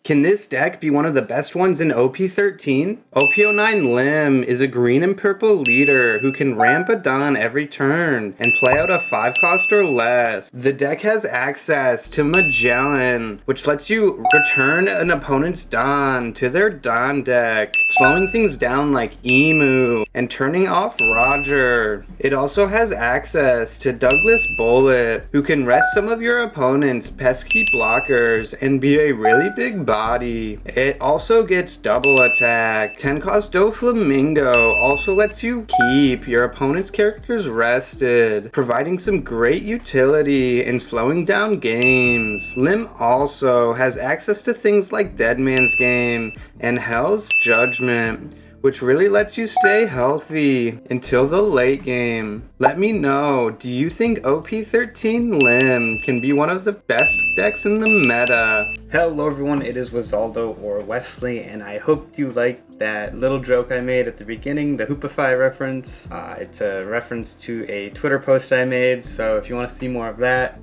Can this deck be one of the best ones in OP13? OP09 Lim is a green and purple leader who can ramp a Don every turn and play out a 5 cost or less. The deck has access to Magellan, which lets you return an opponent's Don to their Don deck, slowing things down like Imu and turning off Roger. It also has access to Douglas Bullet, who can rest some of your opponent's pesky blockers and be a really big body. It also gets double attack. 10 cost Doflamingo also lets you keep your opponent's characters rested, providing some great utility in slowing down games. Lim also has access to things like Dead Man's Game and Hell's Judgment, which really lets you stay healthy until the late game. Let me know, do you think OP13 Lim can be one of the best decks in the meta? Hello everyone, it is Wazaldo or Wesley, and I hope you liked that little joke I made at the beginning, the Hoopify reference. It's a reference to a Twitter post I made, so if you want to see more of that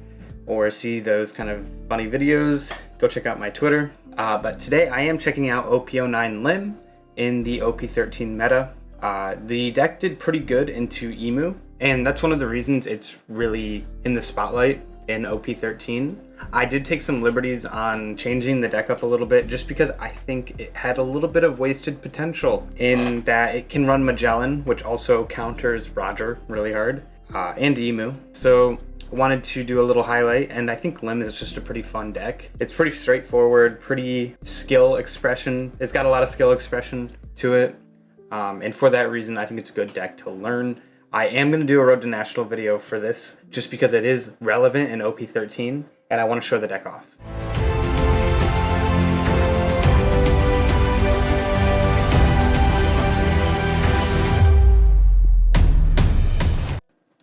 or see those kind of funny videos, go check out my Twitter. But today I am checking out OP09 Lim in the OP13 meta. The deck did pretty good into Imu, and that's one of the reasons it's really in the spotlight in OP13. I did take some liberties on changing the deck up a little bit just because I think it had a little bit of wasted potential in that it can run Magellan, which also counters Roger really hard, and Imu. So wanted to do a little highlight, and I think Lim is just a pretty fun deck. It's pretty straightforward, pretty skill expression. It's got a lot of skill expression to it, and for that reason I think it's a good deck to learn. I am going to do a Road to National video for this just because it is relevant in OP13 and I want to show the deck off.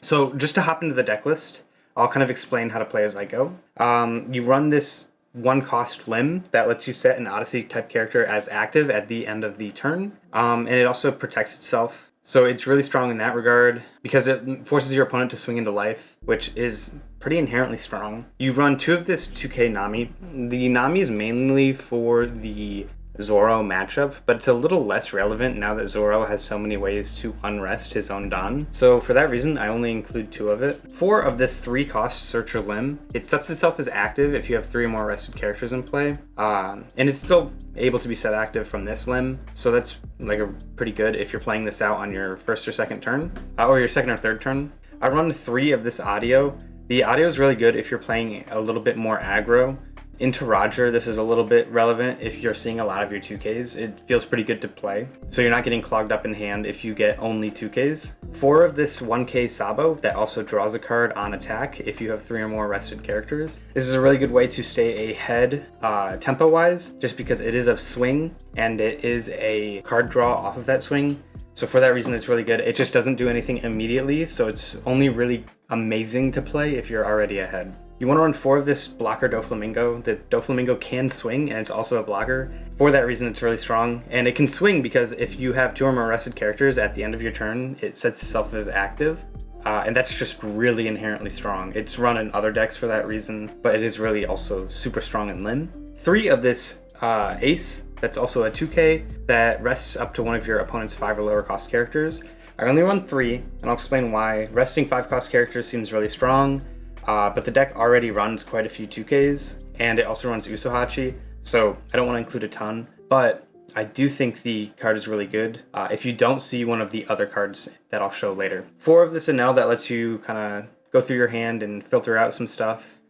So just to hop into the deck list, I'll kind of explain how to play as I go. You run this 1 cost Lim that lets you set an Odyssey type character as active at the end of the turn, and it also protects itself. So it's really strong in that regard because it forces your opponent to swing into life, which is pretty inherently strong. You run 2 of this 2k Nami. The Nami is mainly for the Zoro matchup, but it's a little less relevant now that Zoro has so many ways to unrest his own Don. So for that reason, I only include 2 of it. 4 of this 3 cost Searcher Lim. It sets itself as active if you have 3 or more rested characters in play, and it's still able to be set active from this Lim, so that's like a pretty good if you're playing this out on your first or second turn, or your second or third turn. I run 3 of this audio. The audio is really good if you're playing a little bit more aggro. Into Roger, this is a little bit relevant if you're seeing a lot of your 2Ks. It feels pretty good to play, so you're not getting clogged up in hand if you get only 2Ks. 4 of this 1k Sabo that also draws a card on attack if you have 3 or more rested characters. This is a really good way to stay ahead tempo-wise, just because it is a swing and it is a card draw off of that swing. So for that reason, it's really good. It just doesn't do anything immediately, so it's only really amazing to play if you're already ahead. You want to run 4 of this blocker Doflamingo. The Doflamingo can swing, and it's also a blocker. For that reason, it's really strong. And it can swing because if you have 2 or more rested characters at the end of your turn, it sets itself as active. And that's just really inherently strong. It's run in other decks for that reason, but it is really also super strong in Lim. 3 of this Ace, that's also a 2k, that rests up to one of your opponent's 5 or lower cost characters. I only run 3, and I'll explain why. Resting 5 cost characters seems really strong. But the deck already runs quite a few 2Ks, and it also runs Usohachi, so I don't want to include a ton, but I do think the card is really good if you don't see one of the other cards that I'll show later. 4 of this Enel that lets you kind of go through your hand and filter out some stuff.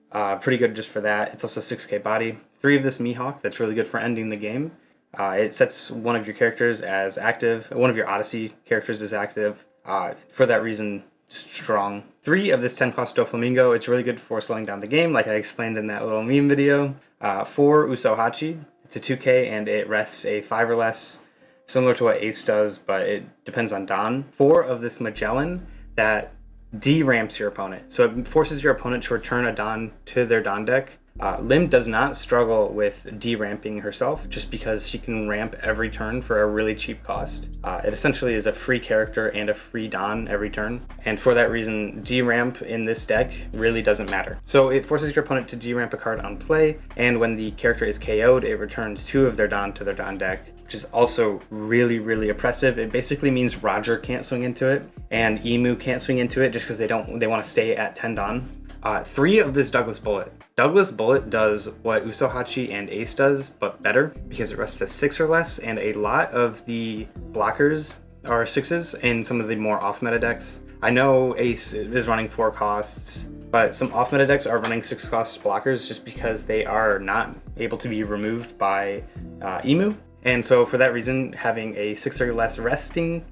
Pretty good just for that. It's also 6k body. 3 of this Mihawk that's really good for ending the game. It sets one of your characters as active, one of your Odyssey characters is active. For that reason, strong. 3 of this 10 cost Doflamingo. It's really good for slowing down the game, like I explained in that little meme video. 4 Usohachi. It's a 2k and it rests a 5 or less, similar to what Ace does, but it depends on Don. 4 of this Magellan that de-ramps your opponent. So it forces your opponent to return a Don to their Don deck Lim does not struggle with de-ramping herself just because she can ramp every turn for a really cheap cost. It essentially is a free character and a free Don every turn, and for that reason, de-ramp in this deck really doesn't matter. So it forces your opponent to de-ramp a card on play, and when the character is KO'd, it returns 2 of their Don to their Don deck, which is also really, really oppressive. It basically means Roger can't swing into it, and Imu can't swing into it just because they want to stay at 10 Don. 3 of this Douglas Bullet. Douglas Bullet does what Usohachi and Ace does, but better, because it rests at 6 or less, and a lot of the blockers are 6s in some of the more off-meta decks. I know Ace is running 4 costs, but some off-meta decks are running 6 cost blockers just because they are not able to be removed by Imu. And so for that reason, having a 6 or less resting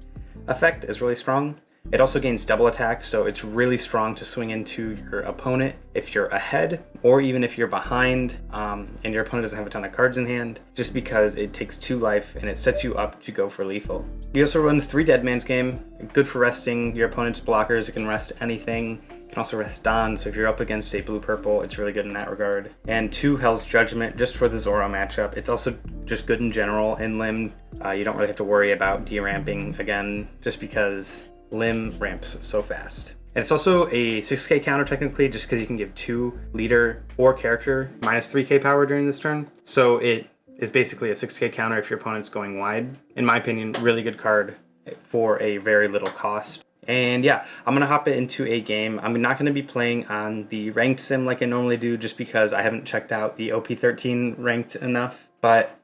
effect is really strong. It also gains double attack, so it's really strong to swing into your opponent if you're ahead, or even if you're behind and your opponent doesn't have a ton of cards in hand, just because it takes 2 life and it sets you up to go for lethal. He also runs 3 Dead Man's Game, good for resting your opponent's blockers. It can rest anything. It can also rest Don, so if you're up against a blue-purple, it's really good in that regard. And 2 Hell's Judgment, just for the Zoro matchup. It's also just good in general in Lim. You don't really have to worry about de-ramping again, just because Lim ramps so fast. And it's also a 6k counter technically, just because you can give 2 leader or character minus 3k power during this turn. So it is basically a 6k counter if your opponent's going wide. In my opinion, really good card for a very little cost. And yeah, I'm going to hop into a game. I'm not going to be playing on the ranked sim like I normally do, just because I haven't checked out the OP13 ranked enough. But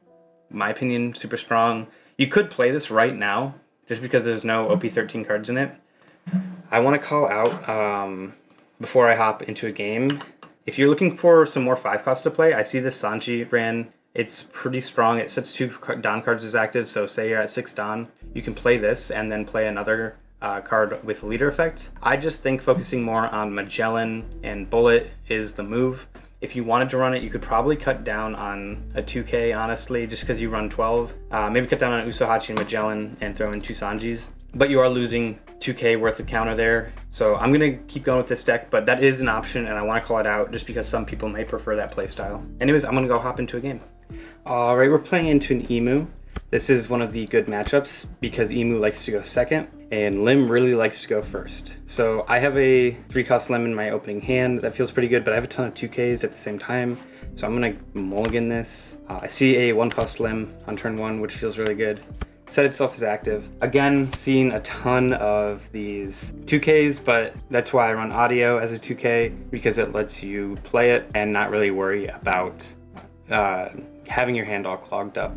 in my opinion, super strong. You could play this right now, just because there's no OP13 cards in it. I want to call out, before I hop into a game, if you're looking for some more 5 costs to play, I see this Sanji ran. It's pretty strong. It sets 2 Don cards as active, so say you're at 6 Don, you can play this and then play another card with leader effect. I just think focusing more on Magellan and Bullet is the move. If you wanted to run it, you could probably cut down on a 2k, honestly, just because you run 12. Maybe cut down on Usohachi and Magellan and throw in 2 Sanjis. But you are losing 2k worth of counter there. So I'm going to keep going with this deck, but that is an option, and I want to call it out just because some people may prefer that playstyle. Anyways, I'm going to go hop into a game. Alright, we're playing into an Imu. This is one of the good matchups because Imu likes to go second and Lim really likes to go first. So I have a 3-cost Lim in my opening hand. That feels pretty good, but I have a ton of 2Ks at the same time. So I'm going to mulligan this. I see a 1-cost Lim on turn 1, which feels really good. Set itself as active. Again, seeing a ton of these 2Ks, but that's why I run audio as a 2K, because it lets you play it and not really worry about having your hand all clogged up.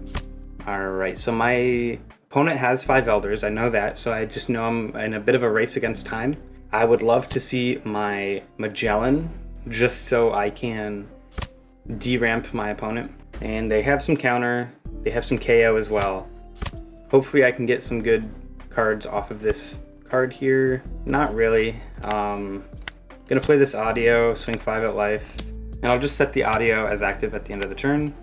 Alright, so my opponent has 5 Elders, I know that, so I just know I'm in a bit of a race against time. I would love to see my Magellan, just so I can de-ramp my opponent. And they have some counter, they have some KO as well. Hopefully I can get some good cards off of this card here. Not really. Gonna play this audio, swing 5 at life, and I'll just set the audio as active at the end of the turn.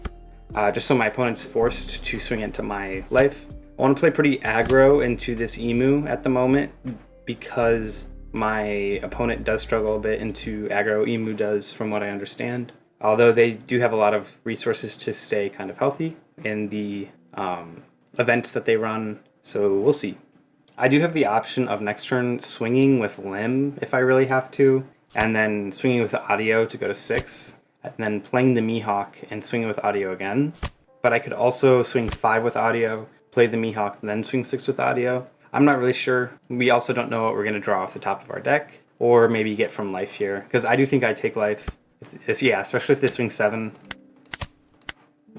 Just so my opponent's forced to swing into my life. I want to play pretty aggro into this Imu at the moment because my opponent does struggle a bit into aggro. Imu does, from what I understand. Although they do have a lot of resources to stay kind of healthy in the events that they run, so we'll see. I do have the option of next turn swinging with Lim if I really have to, and then swinging with the audio to go to 6. And then playing the Mihawk and swinging with audio again. But I could also swing 5 with audio, play the Mihawk, and then swing 6 with audio. I'm not really sure. We also don't know what we're going to draw off the top of our deck, or maybe get from life here, because I do think I take life. Yeah, especially if they swing 7.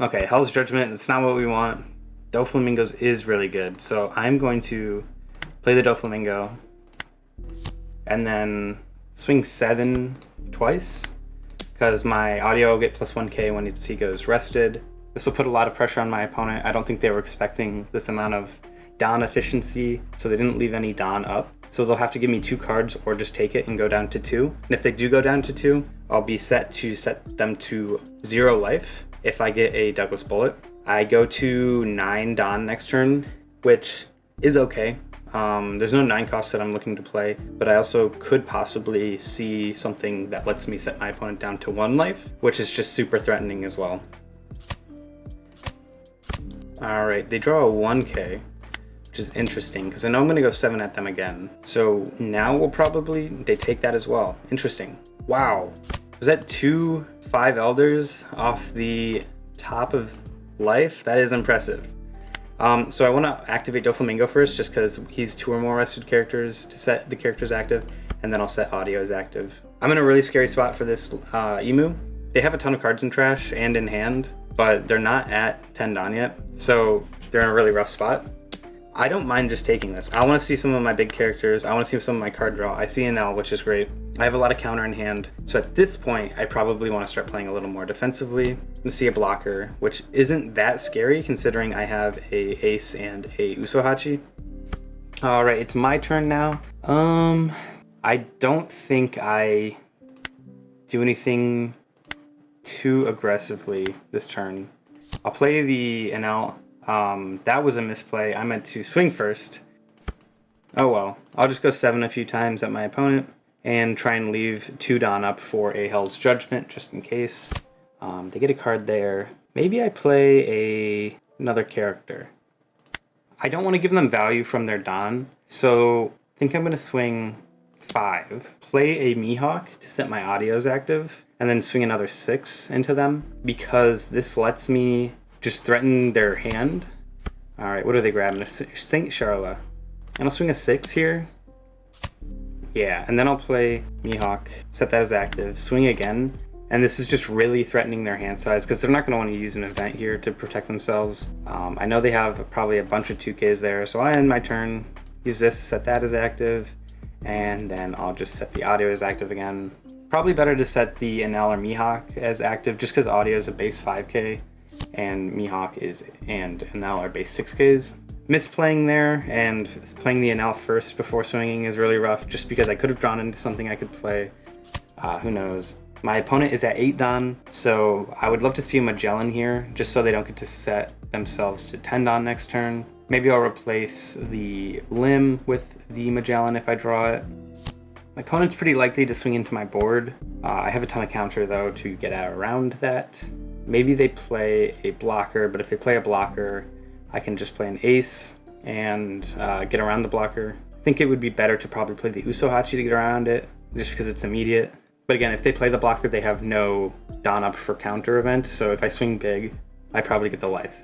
Okay, Hell's Judgment, it's not what we want. Doflamingos is really good, so I'm going to play the Doflamingo, and then swing 7 twice. Because my audio will get plus 1k when he goes rested. This will put a lot of pressure on my opponent. I don't think they were expecting this amount of Don efficiency, so they didn't leave any Don up. So they'll have to give me 2 cards or just take it and go down to 2. And if they do go down to 2, I'll be set to set them to 0 life if I get a Douglas Bullet. I go to 9 Don next turn, which is okay. There's no 9 cost that I'm looking to play, but I also could possibly see something that lets me set my opponent down to 1 life, which is just super threatening as well. Alright, they draw a 1k, which is interesting, because I know I'm going to go 7 at them again. So now they take that as well. Interesting. Wow. Was that 2 5 elders off the top of life? That is impressive. So I want to activate Doflamingo first, just because he's 2 or more rested characters to set the characters active, and then I'll set audio as active. I'm in a really scary spot for this Imu. They have a ton of cards in trash and in hand, but they're not at 10 Don yet, so they're in a really rough spot. I don't mind just taking this. I want to see some of my big characters. I want to see some of my card draw. I see an L, which is great. I have a lot of counter in hand. So at this point, I probably want to start playing a little more defensively. I'm going to see a blocker, which isn't that scary considering I have a ace and a Usohachi. All right, it's my turn now. I don't think I do anything too aggressively this turn. I'll play the NL. That was a misplay. I meant to swing first. Oh well. I'll just go 7 a few times at my opponent and try and leave 2 Don up for a Hell's Judgment just in case. They get a card there. Maybe I play another character. I don't want to give them value from their Don, so I think I'm going to swing 5. Play a Mihawk to set my audios active, and then swing another 6 into them, because this lets me just threaten their hand. Alright, what are they grabbing? A Saint Charla. And I'll swing a 6 here. Yeah, and then I'll play Mihawk, set that as active, swing again. And this is just really threatening their hand size, because they're not going to want to use an event here to protect themselves. I know they have probably a bunch of 2Ks there, so I end my turn, use this, set that as active, and then I'll just set the audio as active again. Probably better to set the Enel or Mihawk as active, just because audio is a base 5K, and Mihawk and Enel are base 6Ks. Misplaying there and playing the Enel first before swinging is really rough, just because I could have drawn into something I could play. Who knows? My opponent is at 8 Don, so I would love to see a Magellan here, just so they don't get to set themselves to 10 Don next turn. Maybe I'll replace the Limb with the Magellan if I draw it. My opponent's pretty likely to swing into my board. I have a ton of counter though to get around that. Maybe they play a blocker, but if they play a blocker, I can just play an ace and get around the blocker. I think it would be better to probably play the Usohachi to get around it, just because it's immediate. But again, if they play the blocker, they have no Don up for counter event, so if I swing big, I probably get the life.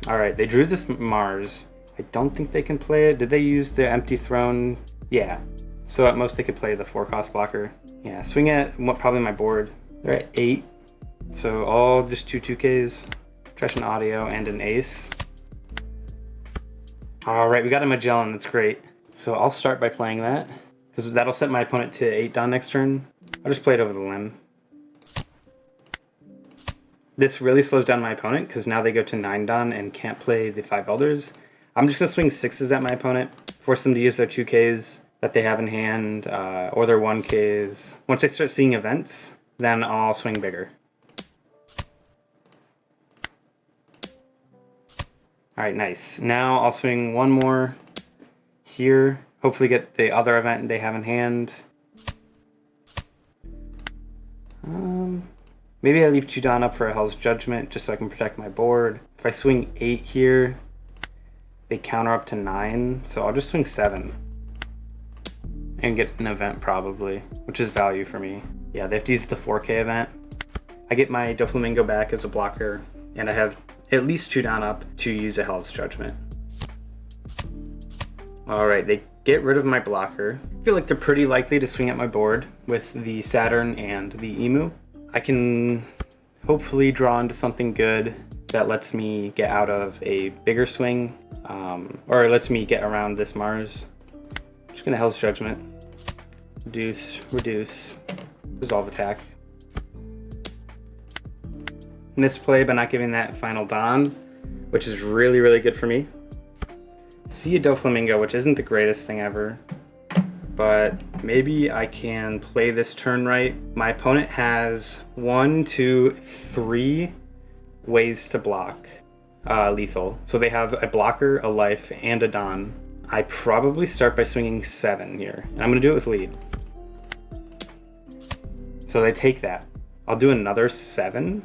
Alright, they drew this Mars. I don't think they can play it. Did they use the Empty Throne? Yeah. So at most they could play the 4-cost blocker. Yeah, swing at probably my board. They're at 8. So all just 2 2Ks. Trash an audio and an ace. Alright, we got a Magellan, that's great. So I'll start by playing that, because that'll set my opponent to 8 Don next turn. I'll just play it over the Limb. This really slows down my opponent, because now they go to 9 Don and can't play the 5 Elders. I'm just going to swing 6s at my opponent, force them to use their 2Ks that they have in hand, or their 1Ks. Once I start seeing events, then I'll swing bigger. Alright, nice. Now I'll swing 1 more here. Hopefully get the other event they have in hand. Maybe I leave 2 Don up for a Hell's Judgment, just so I can protect my board. If I swing 8 here, they counter up to 9, so I'll just swing 7. And get an event probably, which is value for me. Yeah, they have to use the 4K event. I get my Doflamingo back as a blocker, and I have at least 2 Don up to use a Hell's Judgment. Alright, they get rid of my blocker. I feel like they're pretty likely to swing at my board with the Saturn and the Imu. I can hopefully draw into something good that lets me get out of a bigger swing, or lets me get around this Mars. I'm just gonna Hell's Judgment. Reduce, resolve attack. Misplay by not giving that final Don, which is really, really good for me. See a Doflamingo, which isn't the greatest thing ever, but maybe I can play this turn right. My opponent has 1, 2, 3 ways to block lethal. So they have a blocker, a life, and a Don. I probably start by swinging 7 here. And I'm going to do it with lead. So they take that. I'll do another 7.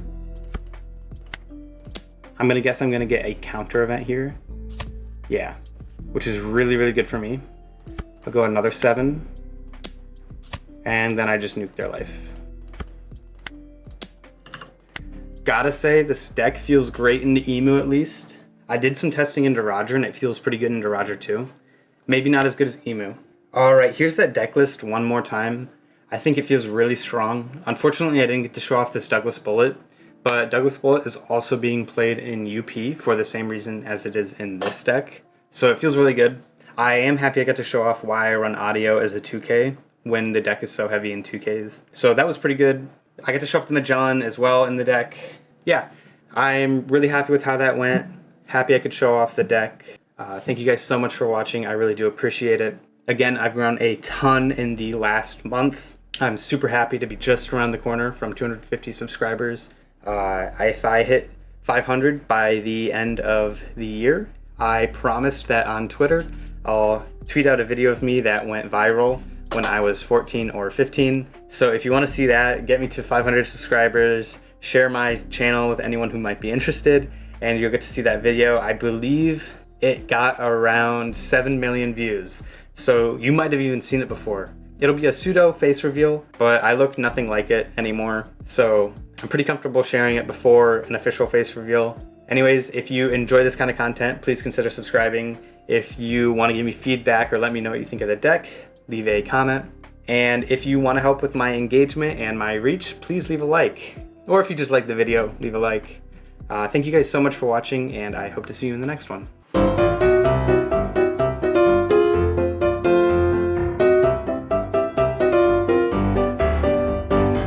I'm going to guess I'm going to get a counter event here. Yeah, which is really, really good for me. I'll go another 7. And then I just nuke their life. Gotta say, this deck feels great into Imu at least. I did some testing into Roger and it feels pretty good into Roger too. Maybe not as good as Imu. Alright, here's that deck list one more time. I think it feels really strong. Unfortunately, I didn't get to show off this Douglas Bullet, but Douglas Bullet is also being played in UP for the same reason as it is in this deck. So it feels really good. I am happy I got to show off why I run audio as a 2K when the deck is so heavy in 2Ks. So that was pretty good. I got to show off the Magellan as well in the deck. Yeah, I'm really happy with how that went. Happy I could show off the deck. Thank you guys so much for watching. I really do appreciate it. Again, I've grown a ton in the last month. I'm super happy to be just around the corner from 250 subscribers. If I hit 500 by the end of the year, I promised that on Twitter I'll tweet out a video of me that went viral when I was 14 or 15. So if you want to see that, get me to 500 subscribers, share my channel with anyone who might be interested, and you'll get to see that video. I believe it got around 7 million views. So you might have even seen it before. It'll be a pseudo face reveal, but I look nothing like it anymore. So I'm pretty comfortable sharing it before an official face reveal. Anyways, if you enjoy this kind of content, please consider subscribing. If you want to give me feedback or let me know what you think of the deck, leave a comment. And if you want to help with my engagement and my reach, please leave a like. Or if you just like the video, leave a like. Thank you guys so much for watching, and I hope to see you in the next one.